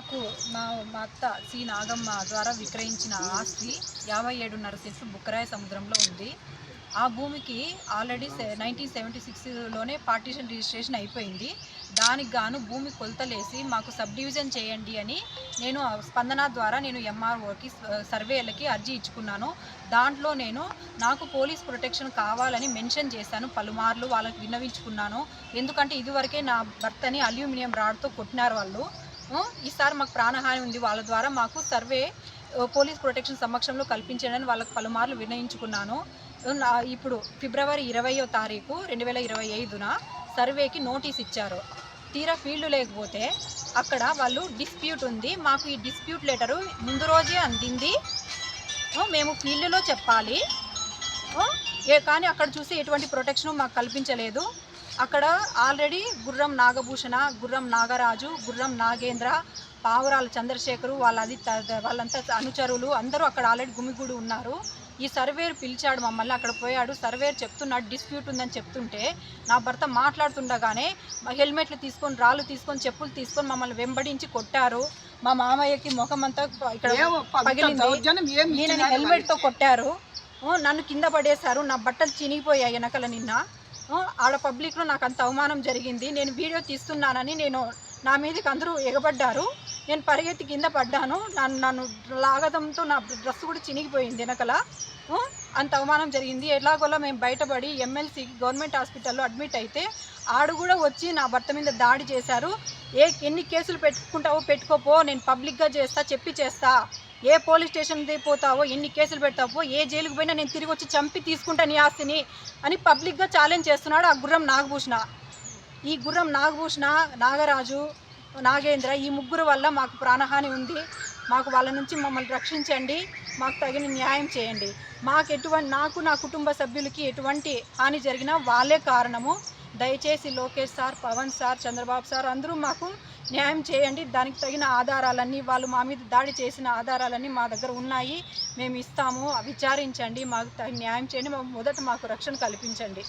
మాకు మా అత్త సి నాగమ్మ ద్వారా విక్రయించిన ఆస్తి 57.5 సెంట్లు బుక్కరాయ సముద్రంలో ఉంది. ఆ భూమికి ఆల్రెడీ 1976లోనే పార్టీషన్ రిజిస్ట్రేషన్ అయిపోయింది. దానికి గాను భూమి కొలతలేసి మాకు సబ్ డివిజన్ చేయండి అని నేను స్పందన ద్వారా నేను ఎంఆర్ఓకి సర్వేలకి అర్జీ ఇచ్చుకున్నాను. దాంట్లో నాకు పోలీస్ ప్రొటెక్షన్ కావాలని మెన్షన్ చేశాను. పలుమార్లు వాళ్ళకి విన్నవించుకున్నాను. ఎందుకంటే ఇదివరకే నా భర్తని అల్యూమినియం రాడ్తో కొట్టినారు వాళ్ళు. ఈసారి మాకు ప్రాణహాని ఉంది, వాళ్ళ ద్వారా మాకు సర్వే పోలీస్ ప్రొటెక్షన్ సమక్షంలో కల్పించండి వాళ్ళకి పలుమార్లు వినయించుకున్నాను. ఇప్పుడు ఫిబ్రవరి 20వ తారీఖు 2025న సర్వేకి నోటీస్ ఇచ్చారు. తీరా ఫీల్డ్ లేకపోతే అక్కడ వాళ్ళు డిస్ప్యూట్ ఉంది, మాకు ఈ డిస్ప్యూట్ లెటరు ముందు రోజే అందింది, మేము ఫీల్డ్లో చెప్పాలి కానీ అక్కడ చూసి ఎటువంటి ప్రొటెక్షన్ మాకు కల్పించలేదు. అక్కడ ఆల్రెడీ గుర్రం నాగభూషణ, గుర్రం నాగరాజు, గుర్రం నాగేంద్ర, పావురాల చంద్రశేఖరు వాళ్ళంతా అనుచరులు అందరూ అక్కడ ఆల్రెడీ గుమిగూడి ఉన్నారు. ఈ సర్వేర్ పిలిచాడు మమ్మల్ని, అక్కడ పోయాడు. సర్వేర్ చెప్తున్నాడు డిస్ప్యూట్ ఉందని చెప్తుంటే నా భర్త మాట్లాడుతుండగానే హెల్మెట్లు తీసుకొని, రాళ్ళు తీసుకొని, చెప్పులు తీసుకొని మమ్మల్ని వెంబడించి కొట్టారు. మా మామయ్యకి ముఖం అంతా ఇక్కడ పగిలింది, హెల్మెట్తో కొట్టారు. నన్ను కింద పడేశారు, నా బట్టలు చినిగిపోయాయి వెనకల నిన్న. ఆడ పబ్లిక్లో నాకు అంత అవమానం జరిగింది. నేను వీడియో తీస్తున్నానని నా మీదకి అందరూ ఎగబడ్డారు. నేను పరిగెత్తి కింద పడ్డాను. నన్ను లాగడంతో నా డ్రెస్ కూడా చినిగిపోయింది వెనకల. అంత అవమానం జరిగింది. ఎలాగోలా మేము బయటపడి ఎమ్మెల్సీ గవర్నమెంట్ హాస్పిటల్లో అడ్మిట్ అయితే ఆడు కూడా వచ్చి నా భర్త మీద దాడి చేశారు. ఎన్ని కేసులు పెట్టుకుంటావో పెట్టుకోపో, నేను పబ్లిక్గా చేస్తా, చేస్తా, ఏ పోలీస్ స్టేషన్కి పోతావో, ఎన్ని కేసులు పెడతావో, ఏ జైలుకు పోయినా నేను తిరిగి వచ్చి చంపి తీసుకుంటా నీ ఆస్తిని అని పబ్లిక్గా ఛాలెంజ్ చేస్తున్నాడు ఆ గుర్రం నాగభూషణ. ఈ గుర్రం నాగభూషణ, నాగరాజు, నాగేంద్ర ఈ ముగ్గురు వల్ల మాకు ప్రాణహాని ఉంది. మాకు వాళ్ళ నుంచి మమ్మల్ని రక్షించండి, మాకు తగిన న్యాయం చేయండి. నాకు నా కుటుంబ సభ్యులకి ఎటువంటి హాని జరిగినా వాళ్ళే కారణము. దయచేసి Lokesh sir, Pawan sir, Chandrababu sir అందరూ మాకు న్యాయం చేయండి. దానికి తగిన ఆధారాలన్నీ, వాళ్ళు మా మీద దాడి చేసిన ఆధారాలన్నీ మా దగ్గర ఉన్నాయి, మేము ఇస్తాము. విచారించండి, మాకు తగిన న్యాయం చేయండి, మొదట మాకు రక్షణ కల్పించండి.